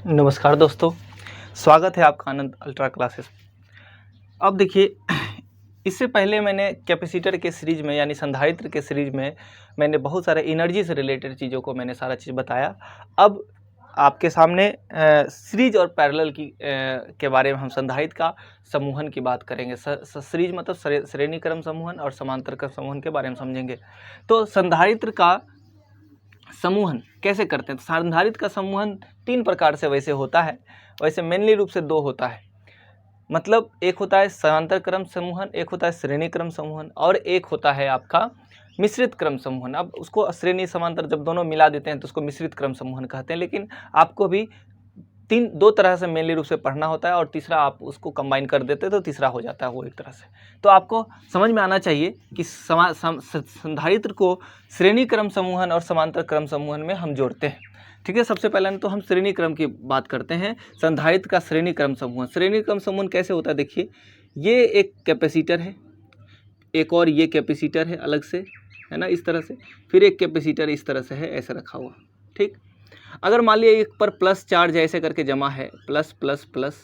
नमस्कार दोस्तों, स्वागत है आपका आनंद अल्ट्रा क्लासेस। अब देखिए, इससे पहले मैंने कैपेसिटर के सीरीज में यानी संधारित्र के सीरीज में मैंने बहुत सारे एनर्जी से रिलेटेड चीज़ों को मैंने सारा चीज़ बताया। अब आपके सामने सीरीज और पैरेलल के बारे में हम संधारित्र का समूहन की बात करेंगे। सीरीज मतलब श्रेणी क्रम समूहन और समांतर क्रम समूहन के बारे में समझेंगे। तो संधारित्र का समूहन कैसे करते हैं? तो संधारित्र का समूहन 3 प्रकार से वैसे होता है। वैसे मेनली रूप से 2 होता है, मतलब एक होता है समांतर क्रम समूहन, एक होता है श्रेणी क्रम समूहन और एक होता है आपका मिश्रित क्रम समूहन। अब उसको श्रेणी समांतर जब दोनों मिला देते हैं तो उसको मिश्रित क्रम समूहन कहते हैं। लेकिन आपको भी 2 तरह से मेनली रूप से पढ़ना होता है और तीसरा आप उसको कंबाइन कर देते हैं तो तीसरा हो जाता है वो एक तरह से। तो आपको समझ में आना चाहिए कि संधारित्र को श्रेणी क्रम समूहन और समांतर क्रम समूहन में हम जोड़ते हैं। ठीक है, सबसे पहले तो हम श्रेणी क्रम की बात करते हैं। संधारित्र का श्रेणी क्रम समूहन। श्रेणी क्रम समूहन कैसे होता है? देखिए, ये एक कैपेसिटर है, एक और ये कैपेसिटर है अलग से, है ना, इस तरह से। फिर एक कैपेसिटर इस तरह से है, ऐसे रखा हुआ। ठीक, अगर मान लिया एक पर प्लस चार्ज ऐसे करके जमा है, प्लस प्लस प्लस,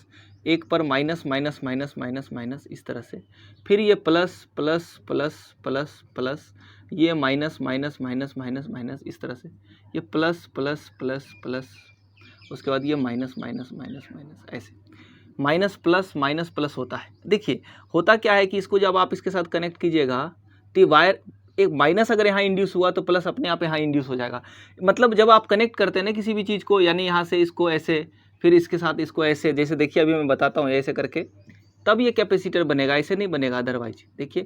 एक पर minus minus minus minus minus इस तरह से, फिर ये plus plus plus plus plus, ये minus minus minus minus minus इस तरह से, ये प्लस प्लस प्लस प्लस, उसके बाद ये माइनस माइनस माइनस माइनस, ऐसे माइनस प्लस होता है। देखिए होता क्या है कि इसको जब आप इसके साथ कनेक्ट कीजिएगा तो वायर एक माइनस अगर यहाँ इंड्यूस हुआ तो प्लस अपने आप यहाँ इंड्यूस हो जाएगा। मतलब जब आप कनेक्ट करते हैं ना किसी भी चीज़ को, यानी यहाँ से इसको ऐसे, फिर इसके साथ इसको ऐसे, जैसे देखिए अभी मैं बताता हूँ ऐसे करके, तब ये कैपेसिटर बनेगा, ऐसे नहीं बनेगा अदरवाइज। देखिए,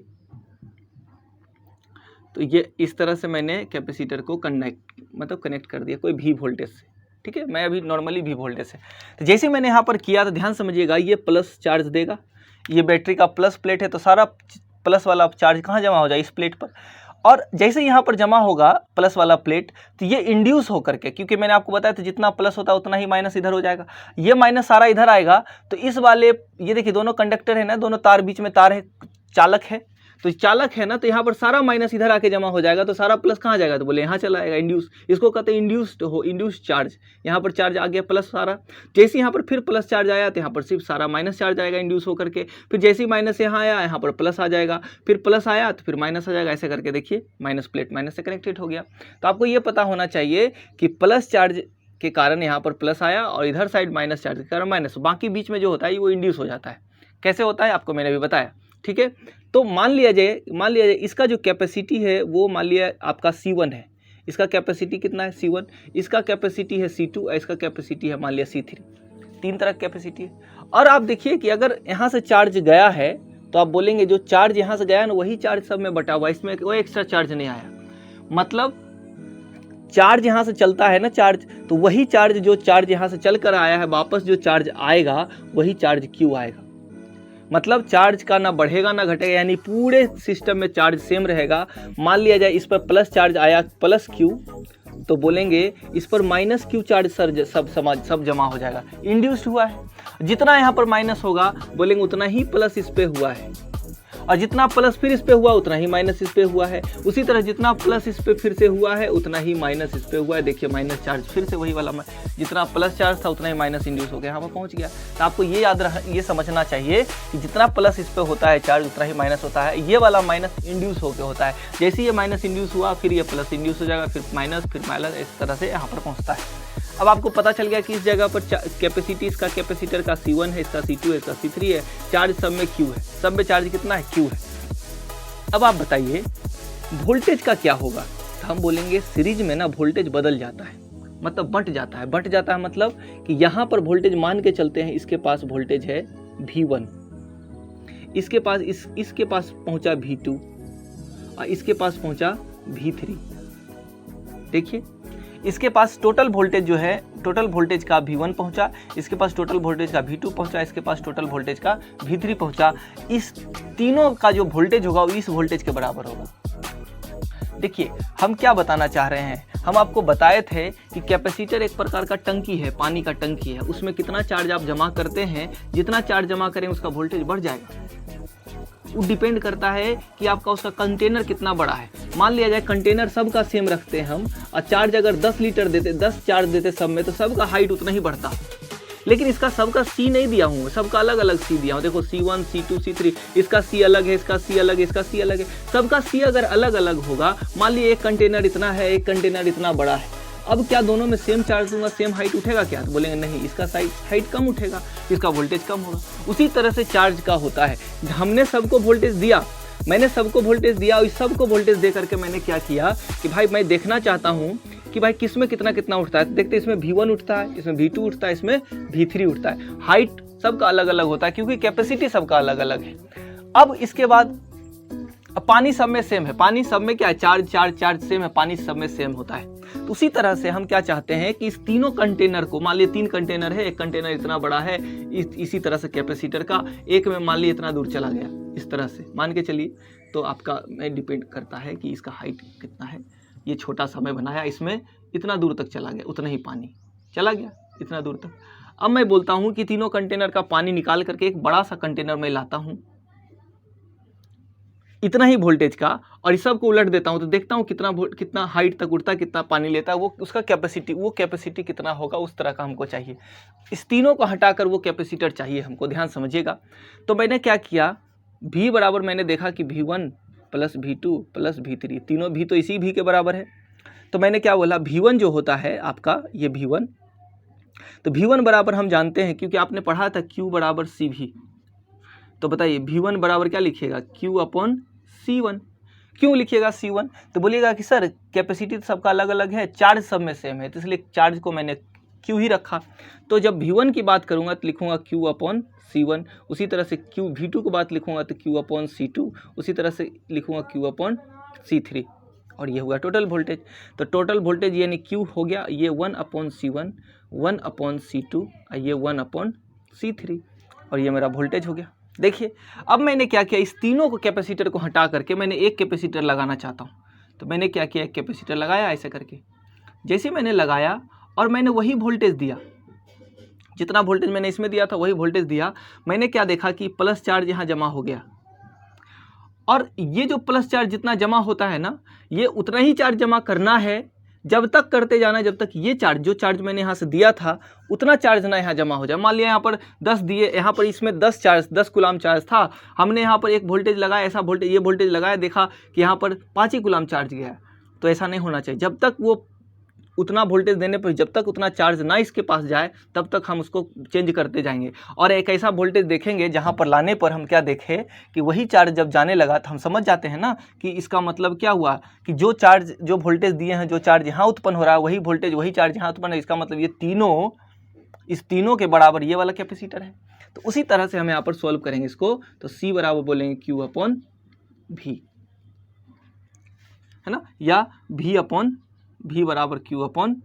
तो ये इस तरह से मैंने कैपेसिटर को कनेक्ट कर दिया कोई भी वोल्टेज से। ठीक है, मैं अभी नॉर्मली भी वोल्टेज से, तो जैसे मैंने यहाँ पर किया तो ध्यान समझिएगा, ये प्लस चार्ज देगा, ये बैटरी का प्लस प्लेट है तो सारा प्लस वाला चार्ज कहाँ जमा हो जाए? इस प्लेट पर। और जैसे यहाँ पर जमा होगा प्लस वाला प्लेट तो ये इंड्यूस होकर के, क्योंकि मैंने आपको बताया था जितना प्लस होता है उतना ही माइनस इधर हो जाएगा, ये माइनस सारा इधर आएगा। तो इस वाले, ये देखिए दोनों कंडक्टर है ना, दोनों तार, बीच में तार है, चालक है, तो चालक है ना, तो यहाँ पर सारा माइनस इधर आके जमा हो जाएगा, तो सारा प्लस कहाँ जाएगा? तो बोले यहाँ चला आएगा, इंड्यूस। इसको कहते हैं इंड्यूस्ड चार्ज। यहाँ पर चार्ज आ गया प्लस सारा, जैसे यहाँ पर फिर प्लस चार्ज आया तो यहाँ पर सिर्फ सारा माइनस चार्ज आएगा इंड्यूस होकर के, फिर जैसे ही माइनस यहाँ आया यहाँ पर प्लस आ जाएगा, फिर प्लस आया तो फिर माइनस आ जाएगा, ऐसे करके देखिए माइनस प्लेट माइनस से कनेक्टेड हो गया। तो आपको ये पता होना चाहिए कि प्लस चार्ज के कारण यहाँ पर प्लस आया और इधर साइड माइनस चार्ज के कारण माइनस, बाकी बीच में जो होता है वो इंड्यूस हो जाता है। कैसे होता है आपको मैंने अभी बताया। ठीक है, तो मान लिया जाए इसका जो कैपेसिटी है वो मान लिया आपका C1 है। इसका कैपेसिटी कितना है? C1। इसका कैपेसिटी है C2 और इसका कैपेसिटी है मान लिया C3। 3 तरह की कैपेसिटी है। और आप देखिए कि अगर यहाँ से चार्ज गया है तो आप बोलेंगे जो चार्ज यहाँ से गया ना वही चार्ज सब में बटा हुआ, इसमें कोई एक्स्ट्रा चार्ज नहीं आया। मतलब चार्ज यहाँ से चलता है ना चार्ज, तो वही चार्ज जो चार्ज यहाँ से चल कर आया है वापस जो चार्ज आएगा वही चार्ज Q आएगा। मतलब चार्ज का ना बढ़ेगा ना घटेगा, यानी पूरे सिस्टम में चार्ज सेम रहेगा। मान लिया जाए इस पर प्लस चार्ज आया प्लस Q, तो बोलेंगे इस पर माइनस Q चार्ज सब जमा हो जाएगा, इंड्यूस्ड हुआ है। जितना यहाँ पर माइनस होगा बोलेंगे उतना ही प्लस इस पे हुआ है, और जितना प्लस फिर इस पे हुआ उतना ही माइनस इस पे हुआ है। उसी तरह जितना प्लस इस पे फिर से हुआ है उतना ही माइनस इस पे हुआ है। देखिए माइनस चार्ज फिर से वही वाला, जितना प्लस चार्ज था उतना ही माइनस इंड्यूस हो गया, यहाँ पर पहुँच गया। तो आपको ये समझना चाहिए कि जितना प्लस इस पे होता है चार्ज उतना ही माइनस होता है। ये वाला माइनस इंड्यूस होकर होता है, जैसे ये माइनस इंड्यूस हुआ फिर ये प्लस इंड्यूस हो जाएगा, फिर माइनस फिर माइनस, इस तरह से यहाँ पर पहुँचता है। अब आपको पता चल गया कि इस जगह पर कैपेसिटी, इसका कैपेसिटर का C1 है, इसका C2 है, इसका C3 है, चार्ज सब में Q है, सब में चार्ज कितना है? Q है। अब आप बताइए वोल्टेज का क्या होगा? तो हम बोलेंगे सीरीज में ना वोल्टेज बदल जाता है, मतलब बंट जाता है मतलब कि यहाँ पर वोल्टेज मान के चलते हैं, इसके पास वोल्टेज है V1, इसके पास इसके पास पहुंचा V2 और इसके पास पहुंचा V3। देखिए इसके पास टोटल वोल्टेज जो है, टोटल वोल्टेज का V1 पहुंचा, इसके पास टोटल वोल्टेज का V2 पहुंचा, इसके पास टोटल वोल्टेज का V3 पहुंचा। इस तीनों का जो वोल्टेज होगा वो इस वोल्टेज के बराबर होगा। देखिए हम क्या बताना चाह रहे हैं, हम आपको बताए थे कि कैपेसिटर एक प्रकार का टंकी है, पानी का टंकी है, उसमें कितना चार्ज आप जमा करते हैं, जितना चार्ज जमा करें उसका वोल्टेज बढ़ जाएगा। वो डिपेंड करता है कि आपका उसका कंटेनर कितना बड़ा है। मान लिया जाए कंटेनर सब का सेम रखते हैं हम, और चार्ज अगर 10 लीटर देते, 10 चार्ज देते सब में, तो सबका हाइट उतना ही बढ़ता। लेकिन इसका सबका सी नहीं दिया हूँ, सबका अलग अलग सी दिया हूँ। देखो C1 C2 C3, इसका सी अलग है, इसका सी अलग है, इसका सी अलग है। सबका सी अगर अलग अलग होगा, मान लीजिए एक कंटेनर इतना है, एक कंटेनर इतना बड़ा है, अब क्या दोनों में सेम चार्ज दूंगा सेम हाइट उठेगा क्या? तो बोलेंगे नहीं, इसका हाइट कम उठेगा, इसका वोल्टेज कम होगा। उसी तरह से चार्ज का होता है। हमने सबको वोल्टेज दिया, मैंने सबको वोल्टेज दिया और इस सबको वोल्टेज दे करके मैंने क्या किया कि भाई मैं देखना चाहता हूँ कि भाई किस में कितना कितना उठता है। देखते इसमें V1 उठता है, इसमें V2 उठता है, इसमें V3 उठता है। हाइट सबका अलग अलग होता है क्योंकि कैपेसिटी सबका अलग अलग है। अब इसके बाद पानी सब में सेम है, पानी सब में क्या है, चार्ज सेम है, पानी सब में सेम होता है। तो उसी तरह से हम क्या चाहते हैं कि इस तीनों कंटेनर को, मान लीजिए 3 कंटेनर है, एक कंटेनर इतना बड़ा है, इसी तरह से कैपेसिटर का एक में मान लीजिए इतना दूर चला गया, इस तरह से मान के चलिए। तो आपका में डिपेंड करता है कि इसका हाइट कितना है। ये छोटा सा मैं बनाया, इसमें इतना दूर तक चला गया, उतना ही पानी चला गया इतना दूर तक। अब मैं बोलता हूँ कि तीनों कंटेनर का पानी निकाल करके एक बड़ा सा कंटेनर में लाता हूँ, इतना ही वोल्टेज का, और इस सब को उलट देता हूं तो देखता हूं कितना हाइट तक उठता है, कितना पानी लेता है, वो उसका कैपेसिटी कितना होगा, उस तरह का हमको चाहिए। इस तीनों को हटाकर वो कैपेसिटर चाहिए हमको, ध्यान समझिएगा। तो मैंने क्या किया, V बराबर मैंने देखा कि V1 plus V2 plus V3, तीनों भी तो इसी V के बराबर है। तो मैंने क्या बोला, V1 जो होता है आपका ये V1, तो V1 बराबर हम जानते हैं क्योंकि आपने पढ़ा था Q बराबर CV। तो बताइए V1 बराबर क्या लिखिएगा, Q अपॉन C1। क्यों लिखिएगा C1? तो बोलिएगा कि सर कैपेसिटी तो सबका अलग अलग है, चार्ज सब में सेम है, तो इसलिए चार्ज को मैंने Q ही रखा। तो जब V1 की बात करूंगा तो लिखूंगा Q अपॉन C1, उसी तरह से V2 की बात लिखूंगा तो Q अपॉन C2, उसी तरह से लिखूंगा Q अपॉन C3, और ये हुआ टोटल वोल्टेज। तो टोटल वोल्टेज यानी Q हो गया ये 1 अपॉन C1, 1 अपॉन C2 और ये 1 अपॉन C3, और ये मेरा वोल्टेज हो गया। देखिए अब मैंने क्या किया, इस तीनों को कैपेसिटर को हटा करके मैंने एक कैपेसिटर लगाना चाहता हूँ। तो मैंने क्या किया, एक कैपेसिटर लगाया ऐसे करके। जैसे मैंने लगाया और मैंने वही वोल्टेज दिया, जितना वोल्टेज मैंने इसमें दिया था वही वोल्टेज दिया। मैंने क्या देखा कि प्लस चार्ज यहाँ जमा हो गया, और ये जो प्लस चार्ज जितना जमा होता है ना, ये उतना ही चार्ज जमा करना है, जब तक करते जाना जब तक ये चार्ज, जो चार्ज मैंने यहाँ से दिया था उतना चार्ज ना यहाँ जमा हो जाए। मान लिया यहाँ पर 10 दिए, यहाँ पर इसमें 10 कूलाम चार्ज था, हमने यहाँ पर एक वोल्टेज लगाया, ऐसा वोल्टेज ये वोल्टेज लगाया, देखा कि यहाँ पर 5 ही कूलाम चार्ज गया। तो ऐसा नहीं होना चाहिए, जब तक वो उतना वोल्टेज देने पर जब तक उतना चार्ज ना इसके पास जाए तब तक हम उसको चेंज करते जाएंगे। और एक ऐसा वोल्टेज देखेंगे जहाँ पर लाने पर हम क्या देखें कि वही चार्ज जब जाने लगा तो हम समझ जाते हैं ना कि इसका मतलब क्या हुआ कि जो चार्ज, जो वोल्टेज दिए हैं, जो चार्ज यहाँ उत्पन्न हो रहा है वही वोल्टेज वही चार्ज यहाँ उत्पन्न है, इसका मतलब ये तीनों, इस तीनों के बराबर ये वाला कैपेसिटर है। तो उसी तरह से हम यहाँ पर सॉल्व करेंगे इसको। तो C बराबर बोलेंगे Q अपॉन V, है ना, या V अपॉन V बराबर Q अपॉन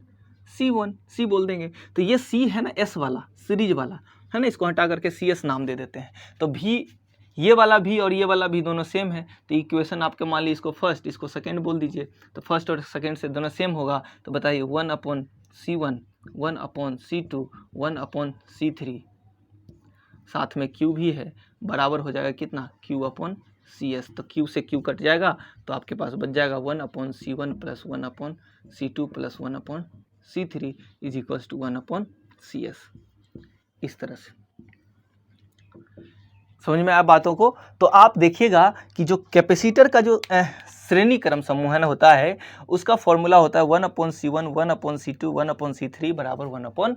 C1, C बोल देंगे। तो ये C है ना S वाला, सीरीज वाला है ना, इसको हटा करके CS नाम दे देते हैं। तो V, ये वाला V और ये वाला V दोनों सेम है। तो इक्वेशन आपके मान लीजिए इसको फर्स्ट, इसको सेकंड बोल दीजिए। तो फर्स्ट और सेकंड से दोनों सेम होगा। तो बताइए 1 upon C1, 1 upon C2, 1 upon C3, साथ में Q भी है, बराबर हो जाएगा कितना, Q अपॉन CS। तो Q से Q कट जाएगा तो आपके पास बच जाएगा 1 upon C1 plus 1 upon C2 plus 1 upon C3 is equals to 1 upon CS। इस तरह से समझ में आया बातों को। तो आप देखिएगा कि जो कैपेसिटर का जो श्रेणी क्रम समूह है ना होता है, उसका फॉर्मूला होता है 1 upon C1, 1 upon C2, 1 upon C3 बराबर 1 अपॉन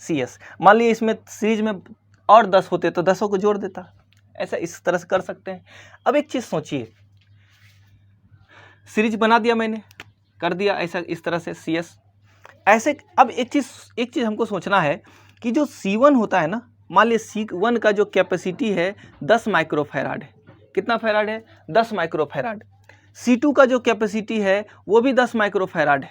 CS। मान लीजिए इसमें सीरीज में और 10 होते तो 10 को जोड़ देता, ऐसा इस तरह से कर सकते हैं। अब एक चीज़ सोचिए, सीरीज बना दिया मैंने, कर दिया ऐसा इस तरह से CS ऐसे। अब एक चीज़ हमको सोचना है कि जो C1 होता है ना, मान लीजिए C1 का जो कैपेसिटी है 10 माइक्रोफैराड है। कितना फैराड है, 10 माइक्रोफैराड। C2 का जो कैपेसिटी है वो भी 10 माइक्रोफैराड है,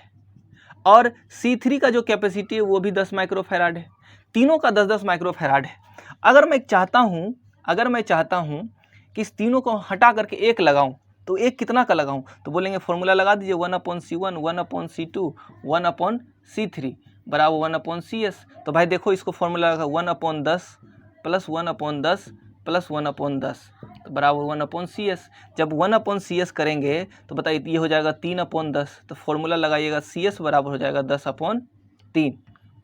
और C3 का जो कैपेसिटी है वो भी 10 माइक्रोफैराड है। तीनों का 10-10 माइक्रोफैराड है। अगर मैं चाहता हूँ कि इस तीनों को हटा करके एक लगाऊं, तो एक कितना का लगाऊं, तो बोलेंगे फॉर्मूला लगा दीजिए 1 upon C1, 1 upon C2, 1 upon C3 बराबर 1 अपॉन CS। तो भाई देखो इसको फॉर्मूला लगा 1 upon 10 plus 1 upon 10 plus 1 upon 10 तो बराबर 1 अपॉन CS। जब 1 अपॉन CS करेंगे तो बताइए ये हो जाएगा 3 अपॉन 10। तो फॉर्मूला लगाइएगा CS बराबर हो जाएगा 10 अपॉन 3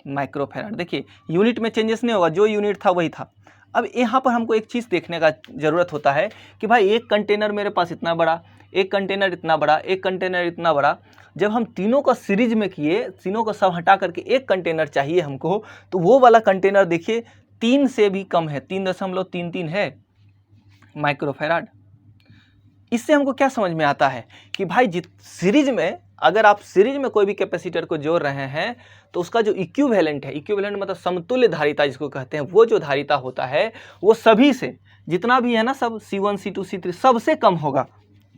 माइक्रोफैराड। देखिए यूनिट में चेंजेस नहीं होगा, जो यूनिट था वही था। अब यहाँ पर हमको एक चीज़ देखने का ज़रूरत होता है कि भाई एक कंटेनर मेरे पास इतना बड़ा, एक कंटेनर इतना बड़ा, एक कंटेनर इतना बड़ा, जब हम तीनों का सीरीज में किए, तीनों को सब हटा करके एक कंटेनर चाहिए हमको, तो वो वाला कंटेनर देखिए 3 से भी कम है, 3.33 है माइक्रोफैराड। इससे हमको क्या समझ में आता है कि भाई सीरीज में, अगर आप सीरीज में कोई भी कैपेसिटर को जोड़ रहे हैं तो उसका जो इक्विवेलेंट है, इक्विवेलेंट मतलब समतुल्य धारिता जिसको कहते हैं, वो जो धारिता होता है वो सभी से, जितना भी है ना, सब C1 C2 C3 सबसे कम होगा,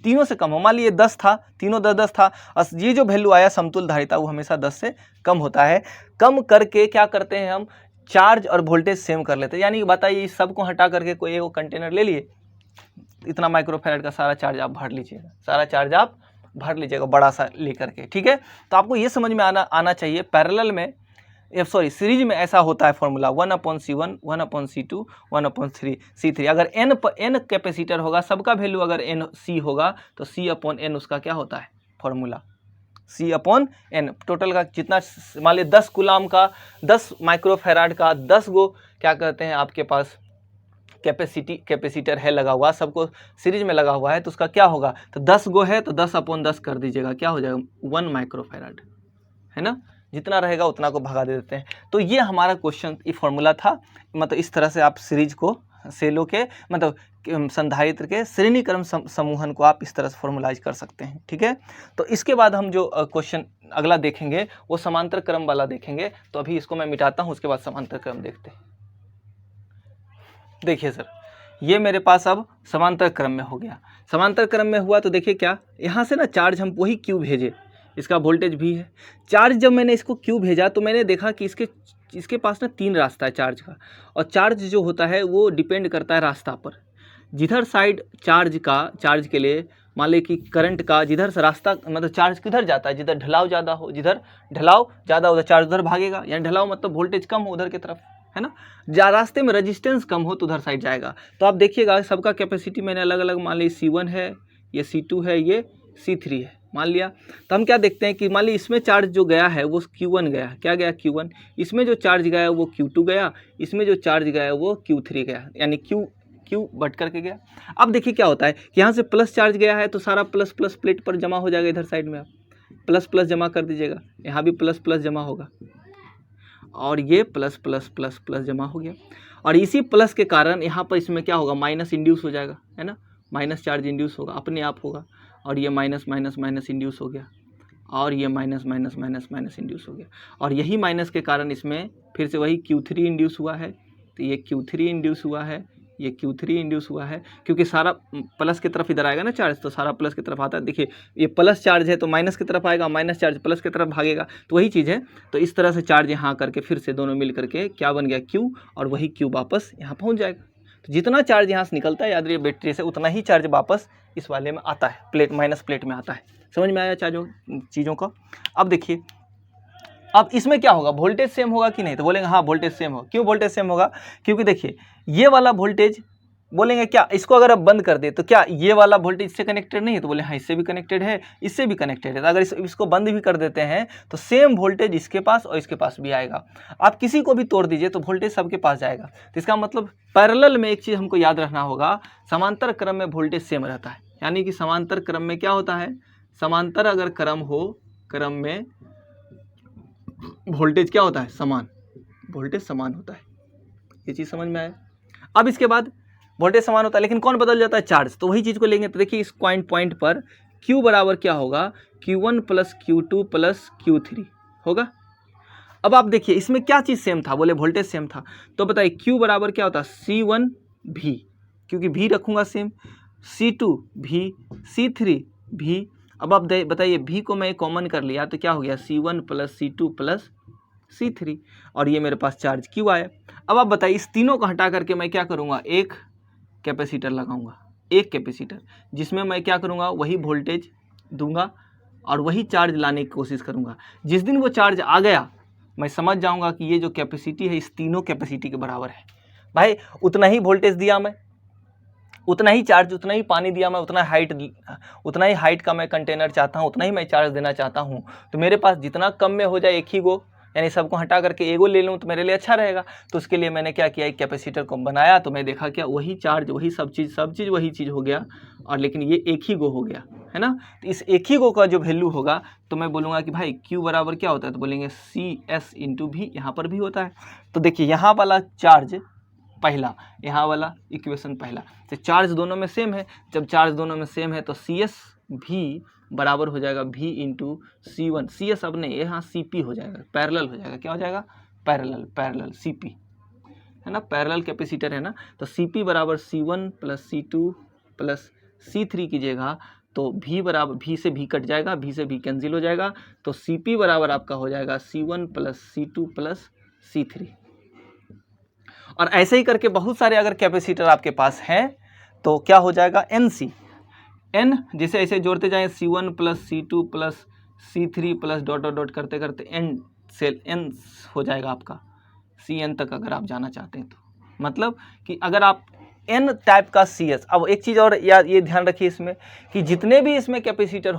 तीनों से कम हो। मान लीजिए 10 था, तीनों 10 10 था, और ये जो वैल्यू आया समतुल्य धारिता वो हमेशा 10 से कम होता है। कम करके क्या करते हैं हम, चार्ज और वोल्टेज सेम कर लेते हैं। यानी बताइए इस सब को हटा करके कोई एक कंटेनर ले लिए, इतना माइक्रोफैराड का सारा चार्ज आप भर लीजिएगा, सारा चार्ज आप भर लीजिएगा बड़ा सा लेकर के, ठीक है। तो आपको ये समझ में आना चाहिए पैरेलल में, सीरीज में ऐसा होता है फॉर्मूला 1/C1 1/C2 1/3 अगर n कैपेसिटर होगा, सबका वैल्यू अगर n C होगा तो C/n उसका क्या होता है फॉर्मूला, C/n। टोटल का जितना, मान लीजिए 10 कूलाम का, 10 माइक्रोफैराड का 10 गो क्या कहते हैं आपके पास कैपेसिटर है लगा हुआ, सबको सीरीज में लगा हुआ है, तो उसका क्या होगा, तो 10 गो है तो 10/10 कर दीजिएगा, क्या हो जाएगा 1 माइक्रोफैराड, है ना। जितना रहेगा उतना को भगा दे देते हैं। तो ये हमारा क्वेश्चन, ये फॉर्मूला था। मतलब इस तरह से आप सीरीज को, सेलों के मतलब संधारित्र के श्रेणी क्रम समूहन को आप इस तरह से फॉर्मुलाइज कर सकते हैं, ठीक है। तो इसके बाद हम जो क्वेश्चन अगला देखेंगे वो समांतर क्रम वाला देखेंगे। तो अभी इसको मैं मिटाता हूँ, उसके बाद समांतर क्रम देखते हैं। देखिए सर, ये मेरे पास अब समांतर क्रम में हो गया। समांतर क्रम में हुआ तो देखिए क्या, यहाँ से ना चार्ज हम वही क्यू भेजे, इसका वोल्टेज भी है। चार्ज जब मैंने इसको क्यू भेजा तो मैंने देखा कि इसके पास ना 3 रास्ता है चार्ज का, और चार्ज जो होता है वो डिपेंड करता है रास्ता पर। जिधर साइड चार्ज के लिए मान लें कि करंट का जिधर से रास्ता, मतलब चार्ज किधर जाता है, जिधर ढलाव ज़्यादा हो, जिधर ढलाव ज़्यादा हो उधर चार्ज उधर भागेगा, यानी ढलाव मतलब वोल्टेज कम हो उधर की तरफ, है ना। रास्ते में रेजिस्टेंस कम हो तो उधर साइड जाएगा। तो आप देखिएगा सबका कैपेसिटी मैंने अलग अलग, मान ली C1 है, ये C2 है, ये C3 है, मान लिया। तो हम क्या देखते हैं कि मान ली इसमें चार्ज जो गया है वो Q1 गया, क्या गया Q1, इसमें जो चार्ज गया है वो Q2 गया, इसमें जो चार्ज गया है वो Q3 गया, यानी Q बट करके गया। अब देखिए क्या होता है कि यहाँ से प्लस चार्ज गया है तो सारा प्लस प्लस प्लेट पर जमा हो जाएगा, इधर साइड में आप प्लस प्लस जमा कर दीजिएगा, यहाँ भी प्लस प्लस जमा होगा, और ये प्लस प्लस प्लस प्लस जमा हो गया। और इसी प्लस के कारण यहाँ पर इसमें क्या होगा, माइनस इंड्यूस हो जाएगा, है ना, माइनस चार्ज इंड्यूस होगा, अपने आप होगा। और ये माइनस माइनस माइनस इंड्यूस हो गया, और ये minus minus minus minus induce हो गया, और यही माइनस के कारण इसमें फिर से वही Q3 इंड्यूस हुआ है। तो ये Q3 इंड्यूस हुआ है, ये Q3 इंड्यूस हुआ है, क्योंकि सारा प्लस की तरफ इधर आएगा ना चार्ज, तो सारा प्लस की तरफ आता है। देखिए ये प्लस चार्ज है तो माइनस की तरफ आएगा, माइनस चार्ज प्लस की तरफ भागेगा, तो वही चीज़ है। तो इस तरह से चार्ज यहाँ करके फिर से दोनों मिल करके क्या बन गया Q, और वही Q वापस यहाँ पहुँच जाएगा। तो जितना चार्ज यहाँ से निकलता है याद रखिए बैटरी से, उतना ही चार्ज वापस इस वाले में आता है, प्लेट माइनस प्लेट में आता है। समझ में आया चीज़ों का। अब देखिए अब इसमें क्या होगा, वोल्टेज सेम होगा कि नहीं, तो बोलेंगे हाँ वोल्टेज सेम होगा। क्यों वोल्टेज सेम होगा, क्योंकि देखिए ये वाला वोल्टेज, बोलेंगे क्या इसको अगर आप बंद कर दे तो क्या ये वाला वोल्टेज इससे कनेक्टेड नहीं है, तो बोले हाँ इससे भी कनेक्टेड है, इससे भी कनेक्टेड है। तो अगर इसको बंद भी कर देते हैं तो सेम वोल्टेज इसके पास और इसके पास भी आएगा। आप किसी को भी तोड़ दीजिए तो वोल्टेज सबके पास जाएगा। तो इसका मतलब पैरेलल में एक चीज़ हमको याद रखना होगा, समांतर क्रम में वोल्टेज सेम रहता है। यानी कि समांतर क्रम में क्या होता है, समांतर अगर क्रम हो, क्रम में वोल्टेज क्या होता है, समान, वोल्टेज समान होता है। ये चीज़ समझ में आया। अब इसके बाद वोल्टेज समान होता है लेकिन कौन बदल जाता है, चार्ज। तो वही चीज़ को लेंगे। तो देखिए इस पॉइंट पर Q बराबर क्या होगा, Q1 plus Q2 plus Q3 होगा। अब आप देखिए इसमें क्या चीज़ सेम था, बोले वोल्टेज सेम था। तो बताइए Q बराबर क्या होता है, C1 भी, क्योंकि भी रखूँगा सेम, C2 भी, C3 भी। अब आप बताइए भी को मैं कॉमन कर लिया तो क्या हो गया, C1 plus C2 plus C3, और ये मेरे पास चार्ज Q आया। अब आप बताइए इस तीनों को हटा करके मैं क्या करूँगा, एक कैपेसिटर लगाऊंगा, एक कैपेसिटर जिसमें मैं क्या करूँगा, वही वोल्टेज दूंगा और वही चार्ज लाने की कोशिश करूँगा। जिस दिन वो चार्ज आ गया मैं समझ जाऊँगा कि ये जो कैपेसिटी है इस तीनों कैपेसिटी के बराबर है। भाई उतना ही वोल्टेज दिया मैं, उतना ही चार्ज, उतना ही पानी दिया मैं, उतना हाइट का मैं कंटेनर चाहता हूँ, उतना ही मैं चार्ज देना चाहता हूँ। तो मेरे पास जितना कम में हो जाए एक ही गो यानी सबको हटा करके एगो ले लूँ तो मेरे लिए अच्छा रहेगा। तो उसके लिए मैंने क्या किया, एक कैपेसिटर को बनाया, तो मैं देखा क्या वही चार्ज वही सब चीज़ वही चीज़ हो गया, और लेकिन ये एक ही गो हो गया, है ना। तो इस एक ही गो का जो वैल्यू होगा तो मैं बोलूँगा कि भाई Q बराबर क्या होता है, तो बोलेंगे CS इंटू भी, यहाँ पर भी होता है। तो देखिए यहाँ वाला चार्ज पहला, यहाँ वाला इक्वेशन पहला, तो चार्ज दोनों में सेम है। जब चार्ज दोनों में सेम है तो CS भी बराबर हो जाएगा V इंटू C1, CS अब नहीं, यहाँ CP हो जाएगा, पैरेलल हो जाएगा। क्या हो जाएगा, पैरेलल CP, है ना, पैरेलल कैपेसिटर है ना। तो CP बराबर C1 plus C2 plus C3 कीजिएगा तो V बराबर, V से V कट जाएगा, V से V कैंसिल हो जाएगा, तो CP बराबर आपका हो जाएगा C1 plus C2 plus C3। और ऐसे ही करके बहुत सारे अगर कैपेसिटर आपके पास हैं तो क्या हो जाएगा, NC, N जिसे ऐसे जोड़ते जाएं, C1 plus C2 plus C3 plus dot dot dot करते करते N हो जाएगा आपका CN तक अगर आप जाना चाहते हैं तो। मतलब कि अगर आप N टाइप का CS, अब एक चीज़ और याद, ये ध्यान रखिए इसमें कि जितने भी इसमें कैपेसिटर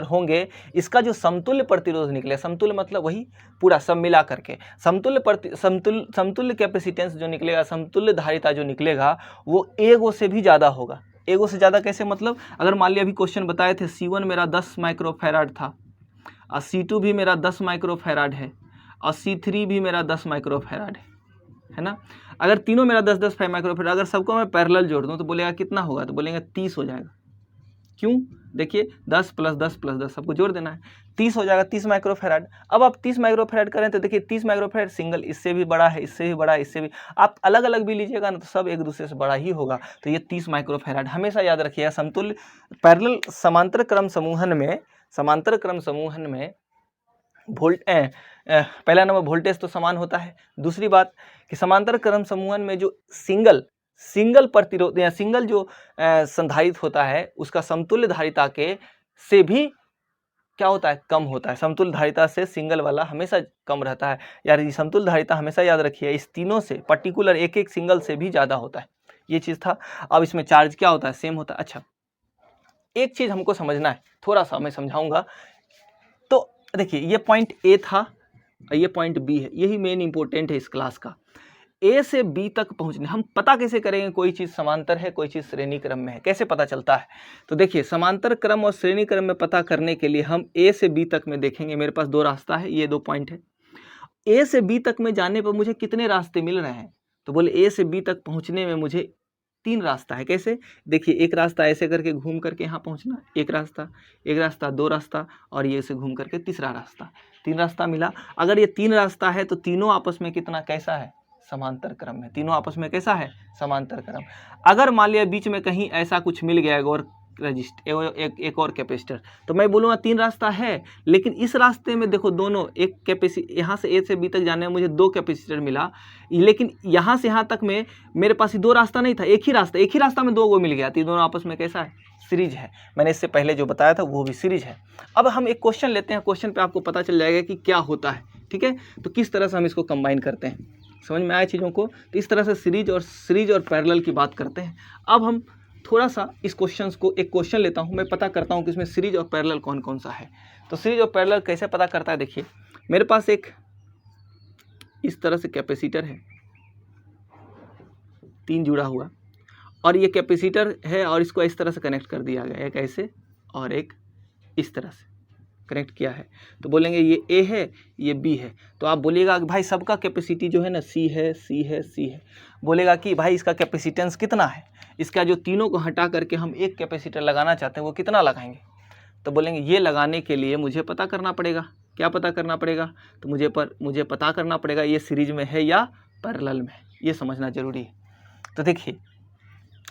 होंगे, इसका जो समतुल्य प्रतिरोध निकले, समतुल्य मतलब वही पूरा सब मिला करके, समतुल्य कैपेसिटेंस जो निकलेगा, समतुल्य धारिता जो निकलेगा वो एगो से भी ज़्यादा होगा। एगो से ज़्यादा कैसे, मतलब अगर मान लिया अभी क्वेश्चन बताए थे C1 मेरा 10 माइक्रोफैराड था, और C2 भी मेरा 10 माइक्रोफैराड है, और C3 भी मेरा 10 माइक्रोफैराड है ना। अगर तीनों मेरा 10-10 माइक्रोफैराड, अगर सबको मैं पैरेलल जोड़ दूँ तो बोलेगा कितना होगा, तो बोलेंगे 30 हो जाएगा। क्यों, देखिए 10 प्लस 10 प्लस 10 सबको जोड़ देना है, 30 हो जाएगा, 30 माइक्रोफैराड। अब आप 30 माइक्रोफैराड करें तो देखिए 30 माइक्रोफैराड सिंगल, इससे भी बड़ा है, इससे भी बड़ा है, इससे भी, आप अलग अलग भी लीजिएगा ना तो सब एक दूसरे से बड़ा ही होगा। तो ये 30 माइक्रोफैराड हमेशा याद रखिएगा। समतुल्य पैरेलल समांतर क्रम समूहन में पहला नंबर वोल्टेज तो समान होता है। दूसरी बात कि समांतर क्रम समूहन में जो सिंगल प्रतिरोध या सिंगल जो संधारित होता है उसका समतुल्य धारिता के से भी क्या होता है, कम होता है। समतुल्य धारिता से सिंगल वाला हमेशा कम रहता है। यार ये समतुल्य धारिता हमेशा याद रखिए, इस तीनों से पर्टिकुलर एक सिंगल से भी ज़्यादा होता है। ये चीज़ था। अब इसमें चार्ज क्या होता है, सेम होता है। अच्छा, एक चीज़ हमको समझना है, थोड़ा सा मैं समझाऊंगा। तो देखिए ये पॉइंट A था और ये पॉइंट B है, यही मेन इंपॉर्टेंट है इस क्लास का। A से B तक पहुंचने हम पता कैसे करेंगे कोई चीज़ समांतर है, कोई चीज़ श्रेणी क्रम में है, कैसे पता चलता है? तो देखिए समांतर क्रम और श्रेणी क्रम में पता करने के लिए हम A से B तक में देखेंगे। मेरे पास दो रास्ता है, ये दो पॉइंट है। A से B तक में जाने पर मुझे कितने रास्ते मिल रहे हैं? तो बोले A से B तक पहुँचने में मुझे 3 रास्ता है। कैसे? देखिए एक रास्ता ऐसे करके घूम करके यहाँ पहुँचना, एक रास्ता, दो रास्ता, और ये से घूम करके तीसरा रास्ता। 3 रास्ता मिला। अगर ये 3 रास्ता है तो तीनों आपस में कितना, कैसा है, समांतर क्रम है। तीनों आपस में कैसा है, समांतर क्रम। अगर मान लिया बीच में कहीं ऐसा कुछ मिल गया और एक और कैपेसिटर, तो मैं बोलूँगा 3 रास्ता है, लेकिन इस रास्ते में देखो दोनों एक यहाँ से A से B तक जाने में मुझे 2 कैपेसिटर मिला, लेकिन यहाँ से यहाँ तक में मेरे पास ही 2 रास्ता नहीं था, एक ही रास्ता में 2 को मिल गया। तो दोनों आपस में कैसा है, सीरीज है। मैंने इससे पहले जो बताया था वो भी सीरीज है। अब हम एक क्वेश्चन लेते हैं, क्वेश्चन पे आपको पता चल जाएगा कि क्या होता है। ठीक है, तो किस तरह से हम इसको कंबाइन करते हैं, समझ में आया चीज़ों को। तो इस तरह से सीरीज और पैरेलल की बात करते हैं। अब हम थोड़ा सा इस क्वेश्चन को, एक क्वेश्चन लेता हूं, मैं पता करता हूं कि इसमें सीरीज और पैरेलल कौन कौन सा है। तो सीरीज और पैरेलल कैसे पता करता है, देखिए मेरे पास एक इस तरह से कैपेसिटर है 3 जुड़ा हुआ, और ये कैपेसिटर है और इसको इस तरह से कनेक्ट कर दिया गया, एक ऐसे और एक इस तरह से कनेक्ट किया है। तो बोलेंगे ये A है, ये B है। तो आप बोलिएगा कि भाई सबका कैपेसिटी जो है ना C है। बोलेगा कि भाई इसका कैपेसिटेंस कितना है, इसका जो तीनों को हटा करके हम एक कैपेसिटर लगाना चाहते हैं वो कितना लगाएंगे। तो बोलेंगे ये लगाने के लिए मुझे पता करना पड़ेगा। क्या पता करना पड़ेगा, तो मुझे पता करना पड़ेगा ये सीरीज में है या पैरेलल में है, ये समझना जरूरी है। तो देखिए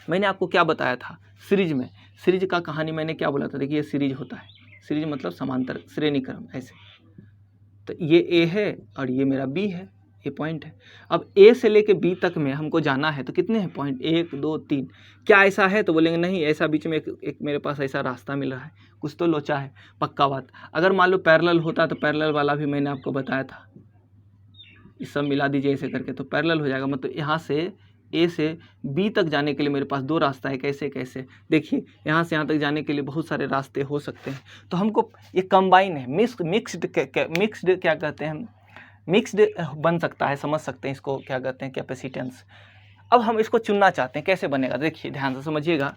मैंने आपको क्या बताया था, सीरीज का कहानी मैंने क्या बोला था। देखिए ये सीरीज होता है, सीरीज मतलब समांतर श्रेणी क्रम ऐसे। तो ये A है और ये मेरा B है, ये पॉइंट है। अब A से लेके B तक में हमको जाना है, तो कितने हैं पॉइंट, 1 2 3। क्या ऐसा है, तो बोलेंगे नहीं, ऐसा बीच में एक मेरे पास ऐसा रास्ता मिल रहा है, कुछ तो लोचा है, पक्का बात। अगर मान लो पैरेलल होता तो पैरेलल वाला भी मैंने आपको बताया था, ये सब मिला दीजिए ऐसे करके तो पैरेलल हो जाएगा। मतलब यहाँ से ए से बी तक जाने के लिए मेरे पास दो रास्ता है, कैसे कैसे देखिए, यहाँ से यहाँ तक जाने के लिए बहुत सारे रास्ते हो सकते हैं। तो हमको ये कंबाइन है, मिक्स्ड क्या कहते हैं हम, मिक्स्ड बन सकता है, समझ सकते हैं इसको क्या कहते हैं, कैपेसिटेंस। अब हम इसको चुनना चाहते हैं, कैसे बनेगा, देखिए ध्यान से समझिएगा।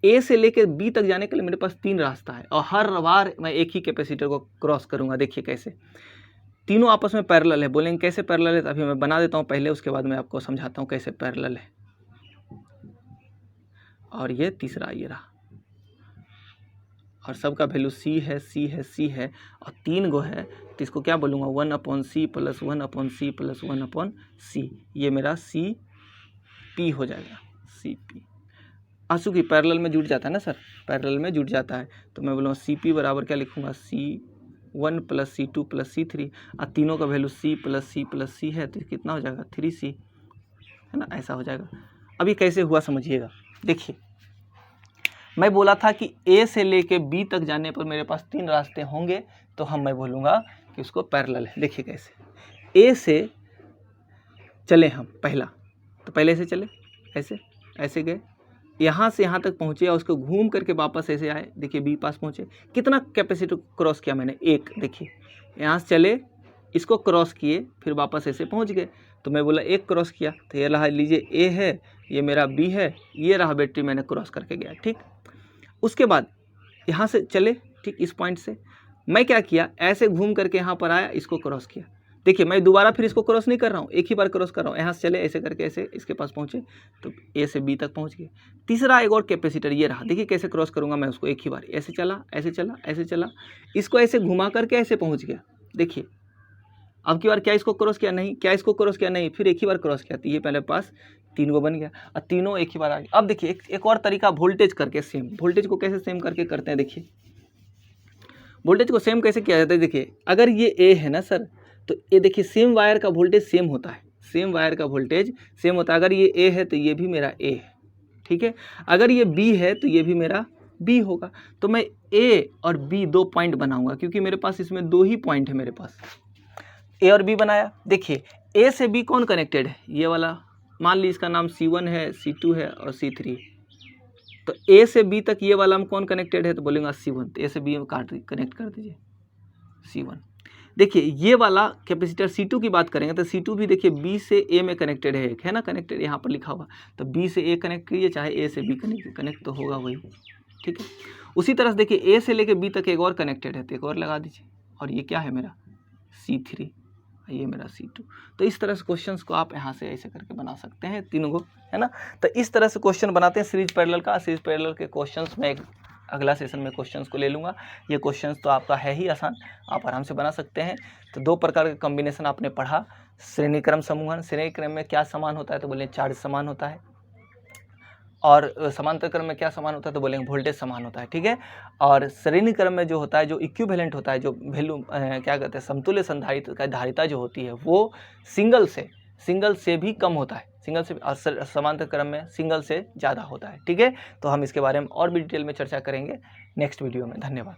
ए से लेकर बी तक जाने के लिए मेरे पास 3 रास्ता है और हर बार मैं एक ही कैपेसिटर को क्रॉस करूंगा। देखिए कैसे, तीनों आपस में पैरेलल है। बोलेंगे कैसे पैरेलल है, तो अभी मैं बना देता हूं पहले, उसके बाद मैं आपको समझाता हूं कैसे पैरेलल है। और ये तीसरा ये रहा, और सबका वैल्यू सी है, सी है, सी है, और 3 गो है, तो इसको क्या बोलूँगा, 1/c + 1/c + 1/c। ये मेरा सी पी हो जाएगा, सी पी। आंसू की पैरेलल में जुड़ जाता है ना सर, पैरेलल में जुड़ जाता है, तो मैं बोलूँगा सी पी बराबर क्या लिखूँगा, C1 + C2 + C3, और तीनों का वैल्यू C + C है, तो कितना हो जाएगा, 3C है ना, ऐसा हो जाएगा। अब ये कैसे हुआ समझिएगा। देखिए मैं बोला था कि A से लेके B तक जाने पर मेरे पास 3 रास्ते होंगे, तो मैं बोलूँगा कि उसको पैरेलल है। देखिए कैसे, A से चले हम पहला, तो पहले से चले, ऐसे ऐसे गए, यहाँ से यहाँ तक पहुँचे और उसको घूम करके वापस ऐसे आए। देखिए बी पास पहुँचे, कितना कैपेसिटर क्रॉस किया मैंने, 1। देखिए यहाँ से चले, इसको क्रॉस किए, फिर वापस ऐसे पहुँच गए, तो मैं बोला 1 क्रॉस किया, तो ये रहा, लीजिए ए है, ये मेरा बी है, ये रहा बैटरी, मैंने क्रॉस करके गया, ठीक। उसके बाद यहाँ से चले, ठीक, इस पॉइंट से मैं क्या किया, ऐसे घूम करके यहाँ पर आया, इसको क्रॉस किया। देखिए मैं दोबारा फिर इसको क्रॉस नहीं कर रहा हूँ, एक ही बार क्रॉस कर रहा हूँ। यहाँ से चले, ऐसे करके ऐसे इसके पास पहुँचे, तो ए से बी तक पहुँच गए। तीसरा एक और कैपेसिटर ये रहा, देखिए कैसे क्रॉस करूँगा मैं उसको, एक ही बार ऐसे चला, ऐसे चला, ऐसे चला, इसको ऐसे घुमा करके ऐसे पहुँच गया। देखिए अब की बार क्या इसको क्रॉस किया, नहीं, क्या इसको क्रॉस किया, नहीं, फिर एक ही बार क्रॉस किया, तो ये पहले पास 3 गो बन गया, और तीनों एक ही बार आ गए। अब देखिए एक और तरीका, वोल्टेज करके सेम, वोल्टेज को कैसे सेम करके करते हैं। देखिए वोल्टेज को सेम कैसे किया जाता है, देखिए अगर ये ए है ना सर, तो ये देखिए सेम वायर का वोल्टेज सेम होता है, सेम वायर का वोल्टेज सेम होता है। अगर ये ए है तो ये भी मेरा ए है, ठीक है। अगर ये बी है तो ये भी मेरा बी होगा। तो मैं ए और बी 2 पॉइंट बनाऊंगा, क्योंकि मेरे पास इसमें 2 ही पॉइंट है मेरे पास। ए और बी बनाया, देखिए ए से बी कौन कनेक्टेड है, ये वाला, मान ली इसका नाम C1 है, C2 है और C3। तो ए से बी तक ये वाला हम कौन कनेक्टेड है, तो बोलेंगे C1, तो ए से बी में कनेक्ट कर दीजिए C1। देखिए ये वाला कैपेसिटर C2 की बात करेंगे तो C2 भी देखिए B से A में कनेक्टेड है, एक है ना कनेक्टेड, यहाँ पर लिखा हुआ, तो B से A कनेक्ट कीजिए, चाहे A से B कनेक्ट तो होगा वही, ठीक है। उसी तरह से देखिए A से लेके B तक एक और कनेक्टेड है, तो एक और लगा दीजिए, और ये क्या है मेरा C3, ये मेरा C2। तो इस तरह से क्वेश्चंस को आप यहाँ से ऐसे करके बना सकते हैं, 3 गो, है ना। तो इस तरह से क्वेश्चन बनाते हैं सीरीज पैरेलल का। सीरीज पैरेलल के क्वेश्चंस में अगला सेशन में क्वेश्चंस को ले लूँगा। ये क्वेश्चंस तो आपका है ही आसान, आप आराम से बना सकते हैं। तो 2 प्रकार के कॉम्बिनेशन आपने पढ़ा, श्रेणी क्रम समूहन। श्रेणी क्रम में क्या समान होता है, तो बोलें चार्ज समान होता है, और समांतर क्रम में क्या समान होता है, तो बोलेंगे वोल्टेज समान होता है, ठीक है। और श्रेणी क्रम में जो होता है, जो इक्विवेलेंट होता है, जो वैल्यू क्या कहते हैं, समतुल्य संधारित्र का धारिता जो होती है वो सिंगल से भी कम होता है, सिंगल से, और समांतर क्रम में सिंगल से ज़्यादा होता है, ठीक है। तो हम इसके बारे में और भी डिटेल में चर्चा करेंगे नेक्स्ट वीडियो में। धन्यवाद।